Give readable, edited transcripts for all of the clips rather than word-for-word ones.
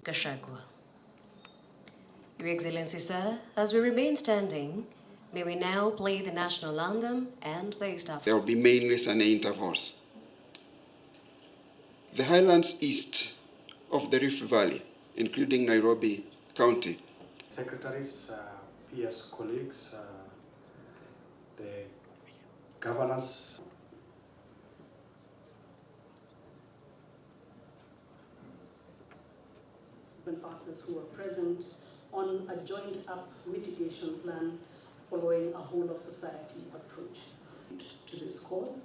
Gashagwa. Your Excellency, sir, as we remain standing, may we now play the national anthem and the East African. There will be mainly Sunday intervals. The highlands east of the Rift Valley, including Nairobi County. Secretaries, PS colleagues, the governors. Partners who are present on a joined-up mitigation plan following a whole-of-society approach to this cause.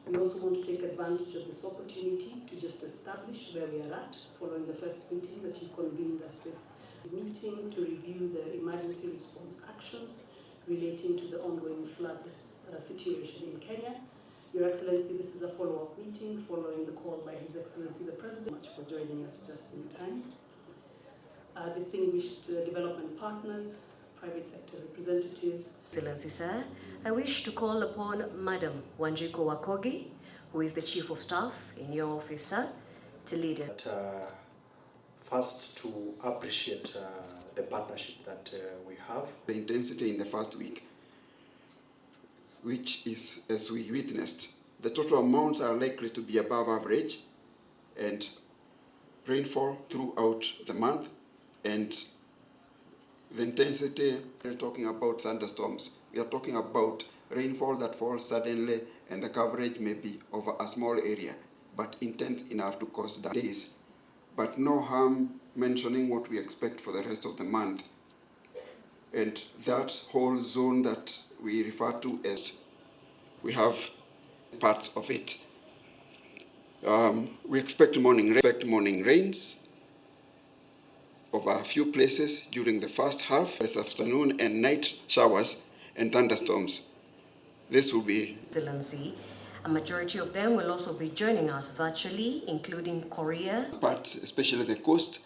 We also want to take advantage of this opportunity to just establish where we are at following the first meeting that you convened us with. Meeting to review the emergency response actions relating to the ongoing flood situation in Kenya. Your Excellency, this is a follow-up meeting following the call by His Excellency the President. Much for joining us just in time. Distinguished development partners, private sector representatives. Excellency, sir, I wish to call upon Madam Wanjiku Wakogi, who is the Chief of Staff in your office, sir, to lead it. First, to appreciate the partnership that we have. The intensity in the first week, which is, as we witnessed, the total amounts are likely to be above average, and rainfall throughout the month, and the intensity, we're talking about thunderstorms. We are talking about rainfall that falls suddenly, and the coverage may be over a small area, but intense enough to cause days. But no harm mentioning what we expect for the rest of the month. And that whole zone that we refer to as, we have parts of it. We expect morning rains over a few places during the first half, this afternoon and night showers and thunderstorms. This will be... Excellency, a majority of them will also be joining us virtually, including Korea. Parts, especially the coast,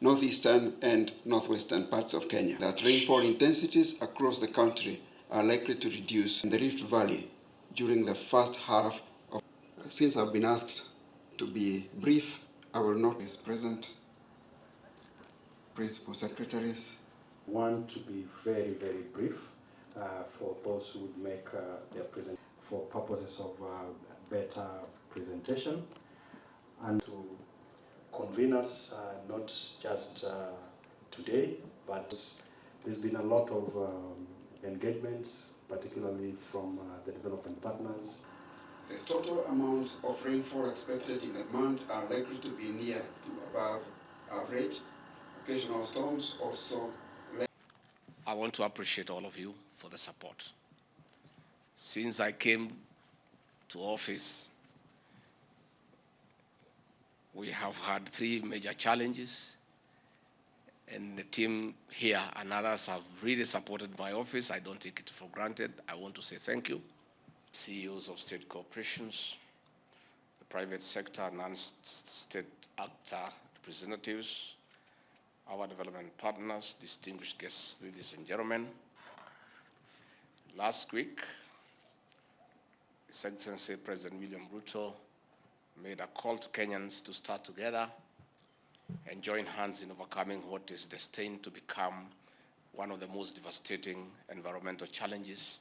northeastern and northwestern parts of Kenya. That rainfall intensities across the country are likely to reduce in the Rift Valley during the first half of... Since I've been asked to be brief, I will not be present. Principal secretaries. Want to be very, very brief for those who would make their presentation for purposes of better presentation, and to convene us not just today, but there's been a lot of engagements, particularly from the development partners. The total amounts of rainfall expected in the month are likely to be near to above average. Occasional storms also. I want to appreciate all of you for the support. Since I came to office, we have had 3 major challenges, and the team here and others have really supported my office. I don't take it for granted. I want to say thank you. CEOs of state corporations, the private sector, non-state actor representatives, our development partners, distinguished guests, ladies and gentlemen. Last week, His Excellency President William Ruto made a call to Kenyans to start together and join hands in overcoming what is destined to become one of the most devastating environmental challenges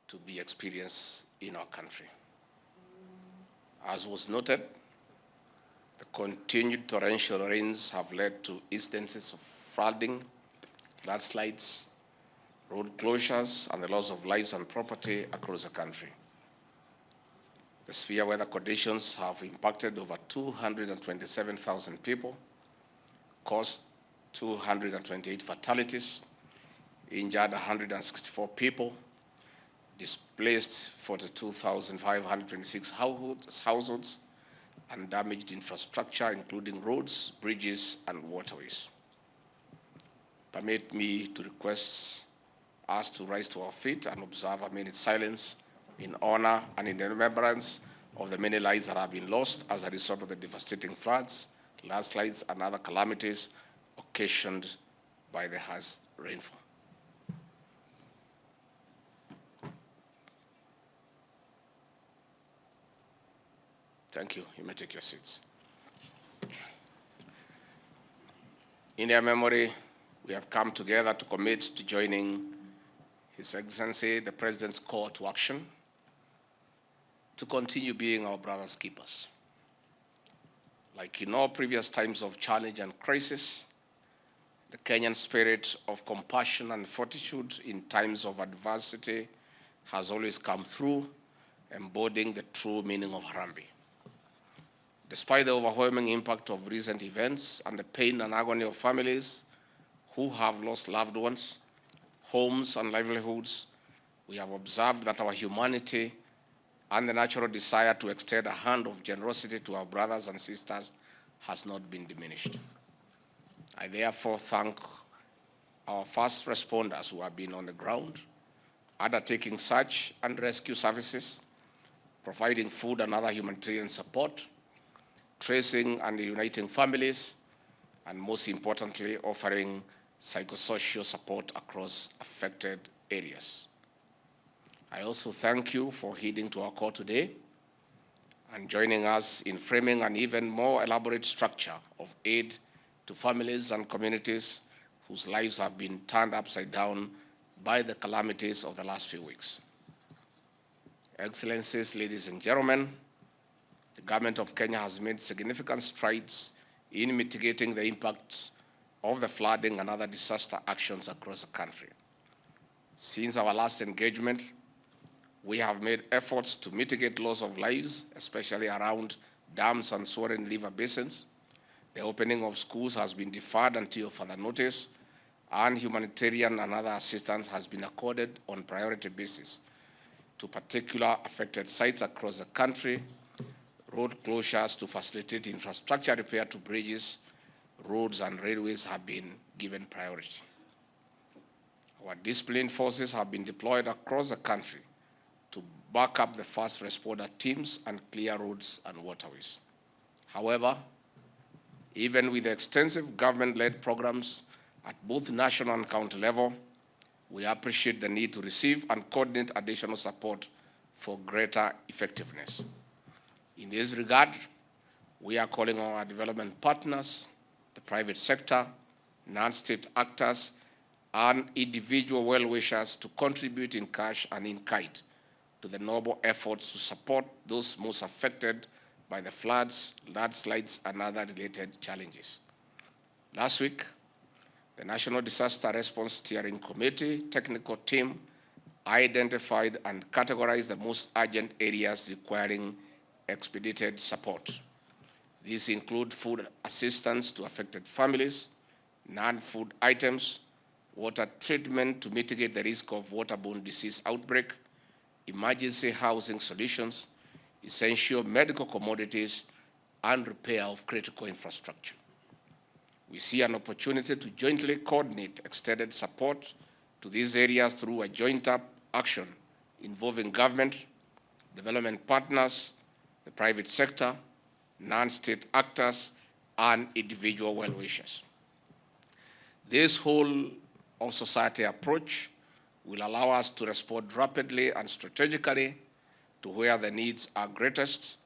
to be experienced in our country. As was noted, the continued torrential rains have led to instances of flooding, landslides, road closures, and the loss of lives and property across the country. The severe weather conditions have impacted over 227,000 people, caused 228 fatalities, injured 164 people, displaced 42,526 households, and damaged infrastructure, including roads, bridges, and waterways. Permit me to request us to rise to our feet and observe a minute's silence in honor and in remembrance of the many lives that have been lost as a result of the devastating floods, landslides, and other calamities occasioned by the harsh rainfall. Thank you. You may take your seats. In their memory, we have come together to commit to joining His Excellency, the President's call to action to continue being our brothers' keepers. Like in all previous times of challenge and crisis, the Kenyan spirit of compassion and fortitude in times of adversity has always come through, embodying the true meaning of Harambee. Despite the overwhelming impact of recent events and the pain and agony of families who have lost loved ones, homes, and livelihoods, we have observed that our humanity and the natural desire to extend a hand of generosity to our brothers and sisters has not been diminished. I therefore thank our first responders who have been on the ground, undertaking search and rescue services, providing food and other humanitarian support, tracing and uniting families, and most importantly, offering psychosocial support across affected areas. I also thank you for heeding to our call today and joining us in framing an even more elaborate structure of aid to families and communities whose lives have been turned upside down by the calamities of the last few weeks. Excellencies, ladies and gentlemen, the government of Kenya has made significant strides in mitigating the impacts of the flooding and other disaster actions across the country. Since our last engagement, we have made efforts to mitigate loss of lives, especially around dams and swollen river basins. The opening of schools has been deferred until further notice, and humanitarian and other assistance has been accorded on priority basis to particular affected sites across the country. Road closures to facilitate infrastructure repair to bridges, roads, and railways have been given priority. Our disciplined forces have been deployed across the country to back up the first responder teams and clear roads and waterways. However, even with the extensive government-led programs at both national and county level, we appreciate the need to receive and coordinate additional support for greater effectiveness. In this regard, we are calling on our development partners, the private sector, non-state actors, and individual well-wishers to contribute in cash and in kind to the noble efforts to support those most affected by the floods, landslides, and other related challenges. Last week, the National Disaster Response Steering Committee technical team identified and categorized the most urgent areas requiring expedited support. These include food assistance to affected families, non-food items, water treatment to mitigate the risk of waterborne disease outbreak, emergency housing solutions, essential medical commodities, and repair of critical infrastructure. We see an opportunity to jointly coordinate extended support to these areas through a joint-up action involving government, development partners, the private sector, non-state actors, and individual well-wishers. This whole of society approach will allow us to respond rapidly and strategically to where the needs are greatest,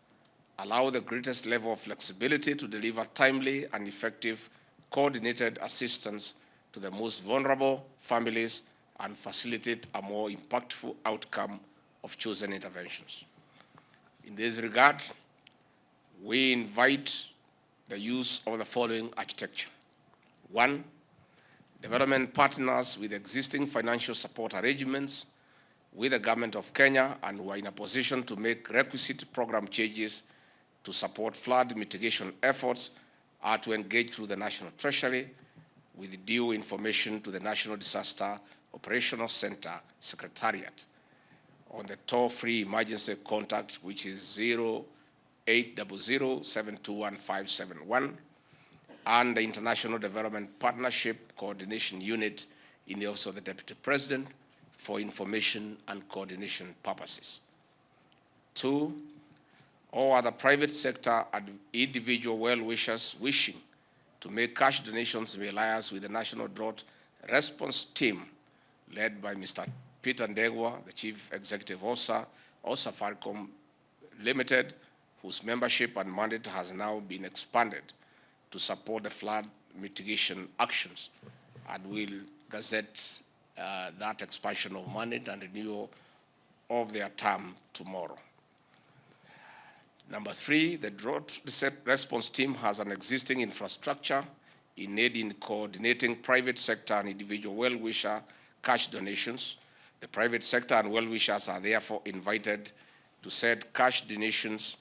allow the greatest level of flexibility to deliver timely and effective coordinated assistance to the most vulnerable families, and facilitate a more impactful outcome of chosen interventions. In this regard, we invite the use of the following architecture. 1, development partners with existing financial support arrangements with the government of Kenya and who are in a position to make requisite program changes to support flood mitigation efforts are to engage through the National Treasury with due information to the National Disaster Operational Center Secretariat on the toll-free emergency contact, which is 0800-721-571, and the International Development Partnership Coordination Unit in the Office of the Deputy President for information and coordination purposes. 2, all other private sector and individual well-wishers wishing to make cash donations may liaise with the National Drought Response Team led by Mr. Peter Ndegwa, the Chief Executive Officer of Safaricom Limited, whose membership and mandate has now been expanded to support the flood mitigation actions, and will gazette that expansion of mandate and renewal of their term tomorrow. Number 3, the drought response team has an existing infrastructure in aid in coordinating private sector and individual well-wisher cash donations. The private sector and well-wishers are therefore invited to send cash donations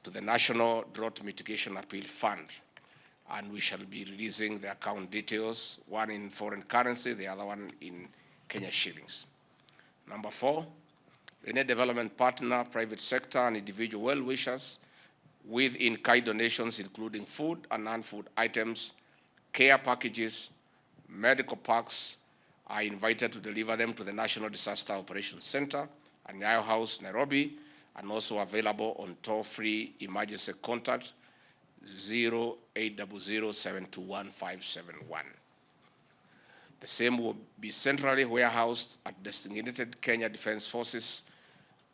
to the National Drought Mitigation Appeal Fund, and we shall be releasing the account details, one in foreign currency, the other one in Kenya shillings. Number 4, any development partner, private sector, and individual well-wishers with in-kind donations, including food and non-food items, care packages, medical packs, are invited to deliver them to the National Disaster Operations Center at Nyayo House, Nairobi, and also available on toll-free emergency contact 0800-721-571. The same will be centrally warehoused at designated Kenya Defence Forces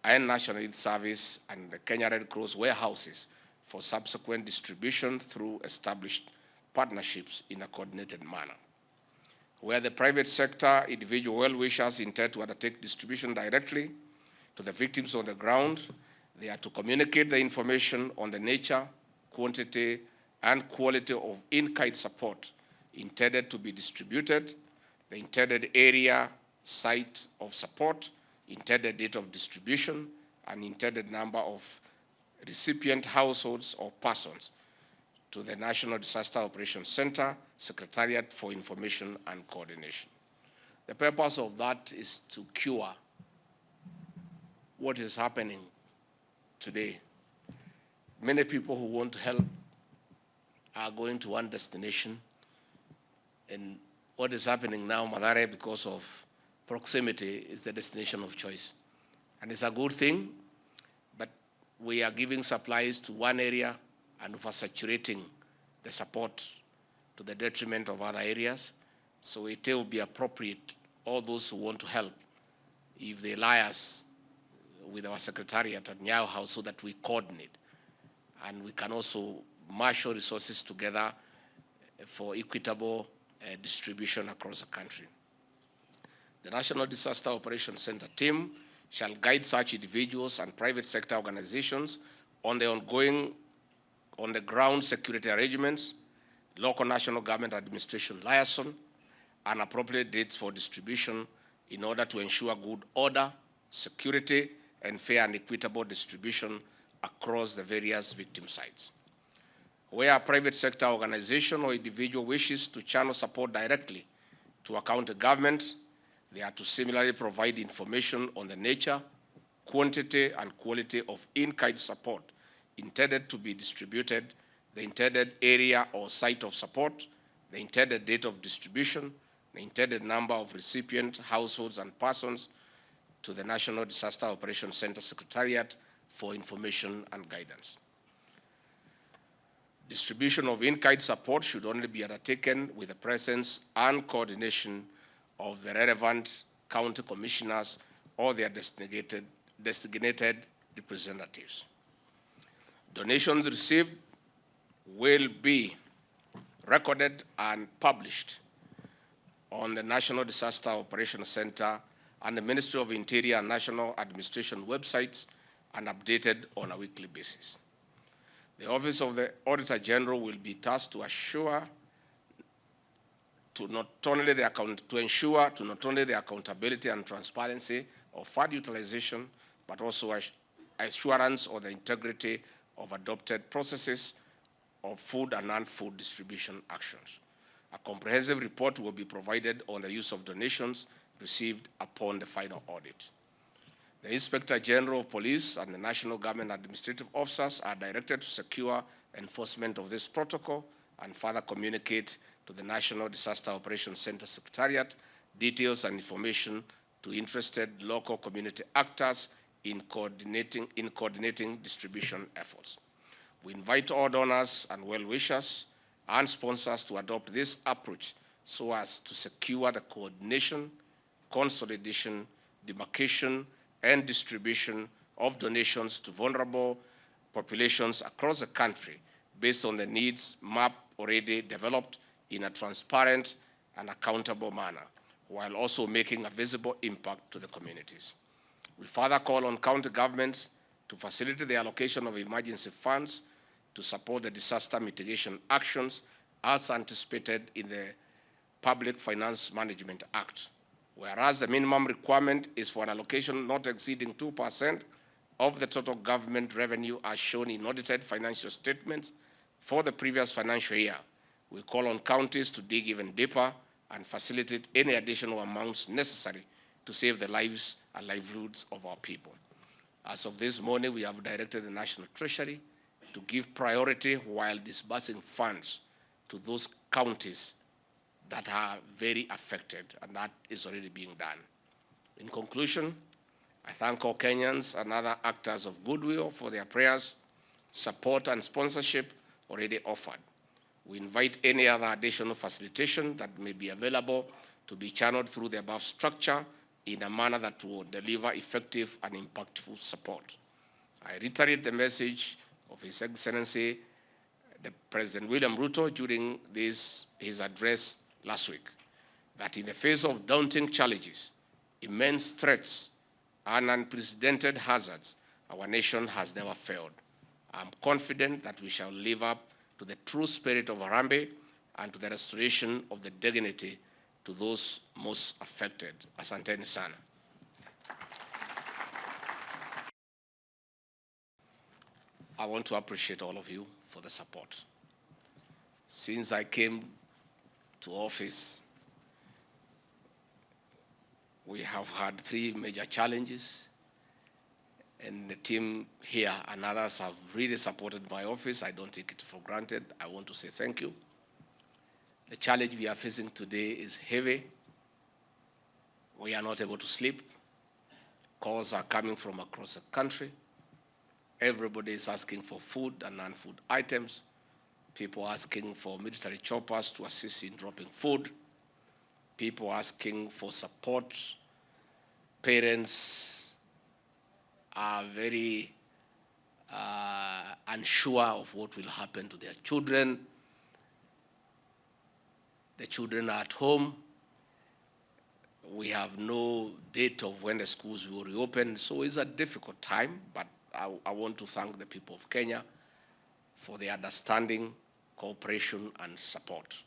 and National Youth Service and the Kenya Red Cross warehouses for subsequent distribution through established partnerships in a coordinated manner. Where the private sector individual well-wishers intend to undertake distribution directly to the victims on the ground, they are to communicate the information on the nature, quantity, and quality of in-kind support intended to be distributed, the intended area, site of support, intended date of distribution, and intended number of recipient households or persons to the National Disaster Operations Center, Secretariat for Information and Coordination. The purpose of that is to cure what is happening today. Many people who want to help are going to one destination, and what is happening now, Mathare, because of proximity, is the destination of choice. And it's a good thing, but we are giving supplies to one area and oversaturating the support to the detriment of other areas. So it will be appropriate, all those who want to help, if they liaise with our secretariat at Nyayo House so that we coordinate. And we can also marshal resources together for equitable distribution across the country. The National Disaster Operations Center team shall guide such individuals and private sector organizations on the ongoing on-the-ground security arrangements, local national government administration liaison, and appropriate dates for distribution in order to ensure good order, security, and fair and equitable distribution across the various victim sites. Where a private sector organization or individual wishes to channel support directly to a county government, they are to similarly provide information on the nature, quantity, and quality of in-kind support intended to be distributed, the intended area or site of support, the intended date of distribution, the intended number of recipient households and persons to the National Disaster Operations Center Secretariat for information and guidance. Distribution of in-kind support should only be undertaken with the presence and coordination of the relevant county commissioners or their designated representatives. Donations received will be recorded and published on the National Disaster Operations Center and the Ministry of Interior and National Administration websites and updated on a weekly basis. The Office of the Auditor General will be tasked to ensure not only the accountability and transparency of fund utilization, but also assurance of the integrity of adopted processes of food and non-food distribution actions. A comprehensive report will be provided on the use of donations received upon the final audit. The Inspector General of Police and the National Government Administrative Officers are directed to secure enforcement of this protocol and further communicate to the National Disaster Operations Center Secretariat details and information to interested local community actors in coordinating distribution efforts. We invite all donors and well-wishers and sponsors to adopt this approach so as to secure the coordination, consolidation, demarcation, and distribution of donations to vulnerable populations across the country based on the needs map already developed in a transparent and accountable manner, while also making a visible impact to the communities. We further call on county governments to facilitate the allocation of emergency funds to support the disaster mitigation actions as anticipated in the Public Finance Management Act, whereas the minimum requirement is for an allocation not exceeding 2% of the total government revenue as shown in audited financial statements for the previous financial year. We call on counties to dig even deeper and facilitate any additional amounts necessary to save the lives and livelihoods of our people. As of this morning, we have directed the National Treasury to give priority while disbursing funds to those counties that are very affected, and that is already being done. In conclusion, I thank all Kenyans and other actors of goodwill for their prayers, support, and sponsorship already offered. We invite any other additional facilitation that may be available to be channeled through the above structure in a manner that will deliver effective and impactful support. I reiterate the message of His Excellency, the President William Ruto, during his address last week, that in the face of daunting challenges, immense threats, and unprecedented hazards, our nation has never failed. I'm confident that we shall live up to the true spirit of Harambee and to the restoration of the dignity to those most affected. Asanteni sana. I want to appreciate all of you for the support. Since I came to office, we have had 3 major challenges, and the team here and others have really supported my office. I don't take it for granted. I want to say thank you. The challenge we are facing today is heavy. We are not able to sleep. Calls are coming from across the country. Everybody is asking for food and non-food items. People asking for military choppers to assist in dropping food. People asking for support. Parents are very unsure of what will happen to their children. The children are at home. We have no date of when the schools will reopen, so it's a difficult time, but I want to thank the people of Kenya for their understanding, cooperation, and support.